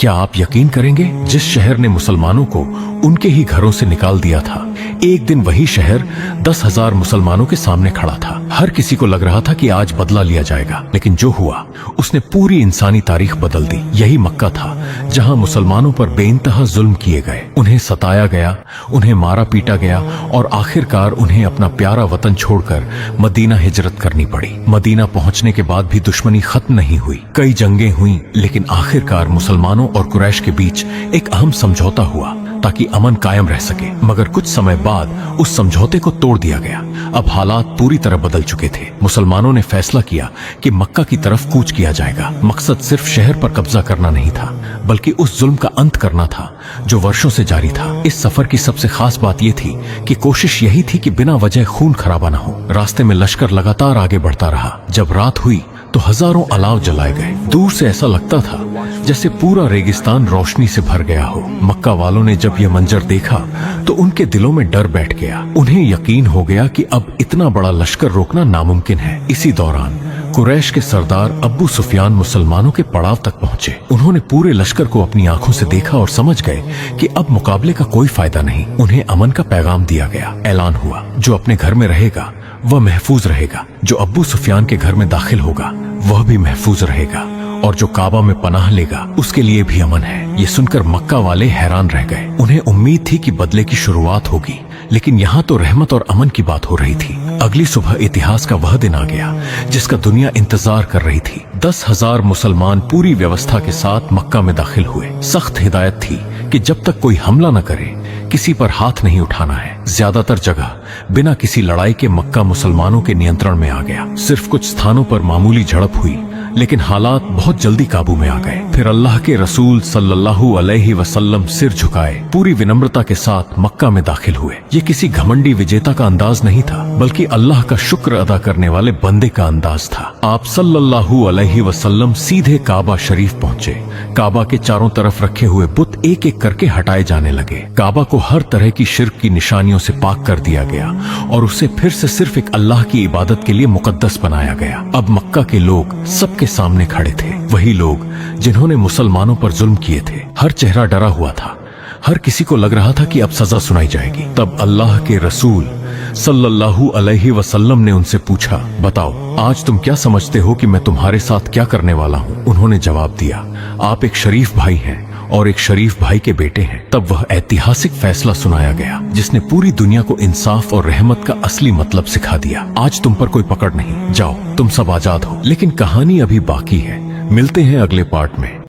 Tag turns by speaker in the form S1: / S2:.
S1: क्या आप यकीन करेंगे, जिस शहर ने मुसलमानों को उनके ही घरों से निकाल दिया था, एक दिन वही शहर 10,000 मुसलमानों के सामने खड़ा था। हर किसी को लग रहा था कि आज बदला लिया जाएगा, लेकिन जो हुआ उसने पूरी इंसानी तारीख बदल दी। यही मक्का था जहां मुसलमानों पर बेइंतहा जुल्म किए गए, उन्हें सताया गया, उन्हें मारा पीटा गया और आखिरकार उन्हें अपना प्यारा वतन छोड़कर मदीना हिजरत करनी पड़ी। मदीना पहुंचने के बाद भी दुश्मनी खत्म नहीं हुई, कई जंगें हुई, लेकिन आखिरकार मुसलमानों और कुरैश के बीच एक अहम समझौता हुआ ताकि अमन कायम रह सके। मगर कुछ समय बाद उस समझौते को तोड़ दिया गया। अब हालात पूरी तरह बदल चुके थे। मुसलमानों ने फैसला किया कि मक्का की तरफ कूच किया जाएगा। मकसद सिर्फ शहर पर कब्जा करना नहीं था, बल्कि उस जुल्म का अंत करना था जो वर्षों से जारी था। इस सफर की सबसे खास बात यह थी कि कोशिश यही थी कि बिना वजह खून खराबा न हो। रास्ते में लश्कर लगातार आगे बढ़ता रहा। जब रात हुई तो हजारों अलाव जलाए गए। दूर से ऐसा लगता था जैसे पूरा रेगिस्तान रोशनी से भर गया हो। मक्का वालों ने जब यह मंजर देखा तो उनके दिलों में डर बैठ गया। उन्हें यकीन हो गया कि अब इतना बड़ा लश्कर रोकना नामुमकिन है। इसी दौरान कुरैश के सरदार अब्बू सुफियान मुसलमानों के पड़ाव तक पहुंचे। उन्होंने पूरे लश्कर को अपनी आंखों से देखा और समझ गए कि अब मुकाबले का कोई फायदा नहीं। उन्हें अमन का पैगाम दिया गया। ऐलान हुआ, जो अपने घर में रहेगा वह महफूज रहेगा, जो अब्बू सुफियान के घर में दाखिल होगा वह भी महफूज रहेगा, और जो काबा में पनाह लेगा उसके लिए भी अमन है। ये सुनकर मक्का वाले हैरान रह गए। उन्हें उम्मीद थी कि बदले की शुरुआत होगी, लेकिन यहाँ तो रहमत और अमन की बात हो रही थी। अगली सुबह इतिहास का वह दिन आ गया जिसका दुनिया इंतजार कर रही थी। 10,000 मुसलमान पूरी व्यवस्था के साथ मक्का में दाखिल हुए। सख्त हिदायत थी कि जब तक कोई हमला न करे किसी पर हाथ नहीं उठाना है। ज्यादातर जगह बिना किसी लड़ाई के मक्का मुसलमानों के नियंत्रण में आ गया। सिर्फ कुछ स्थानों पर मामूली झड़प हुई, लेकिन हालात बहुत जल्दी काबू में आ गए। फिर अल्लाह के रसूल सल्लल्लाहु अलैहि वसल्लम सिर झुकाए पूरी विनम्रता के साथ मक्का में दाखिल हुए। ये किसी घमंडी विजेता का अंदाज नहीं था, बल्कि अल्लाह का शुक्र अदा करने वाले बंदे का अंदाज था। आप सल्लल्लाहु अलैहि वसल्लम सीधे काबा शरीफ पहुंचे। काबा के चारों तरफ रखे हुए बुत एक एक करके हटाए जाने लगे। काबा को हर तरह की शिर्क की निशानियों से पाक कर दिया गया और उसे फिर से सिर्फ एक अल्लाह की इबादत के लिए मुकद्दस बनाया गया। अब मक्का के लोग सबके सामने खड़े थे, वही लोग जिन्होंने मुसलमानों पर जुल्म किए थे। हर चेहरा डरा हुआ था, हर किसी को लग रहा था कि अब सजा सुनाई जाएगी। तब अल्लाह के रसूल सल्लल्लाहु अलैहि वसल्लम ने उनसे पूछा, बताओ आज तुम क्या समझते हो कि मैं तुम्हारे साथ क्या करने वाला हूँ? उन्होंने जवाब दिया, आप एक शरीफ भाई हैं और एक शरीफ भाई के बेटे हैं। तब वह ऐतिहासिक फैसला सुनाया गया जिसने पूरी दुनिया को इंसाफ और रहमत का असली मतलब सिखा दिया। आज तुम पर कोई पकड़ नहीं, जाओ तुम सब आजाद हो। लेकिन कहानी अभी बाकी है। मिलते हैं अगले पार्ट में।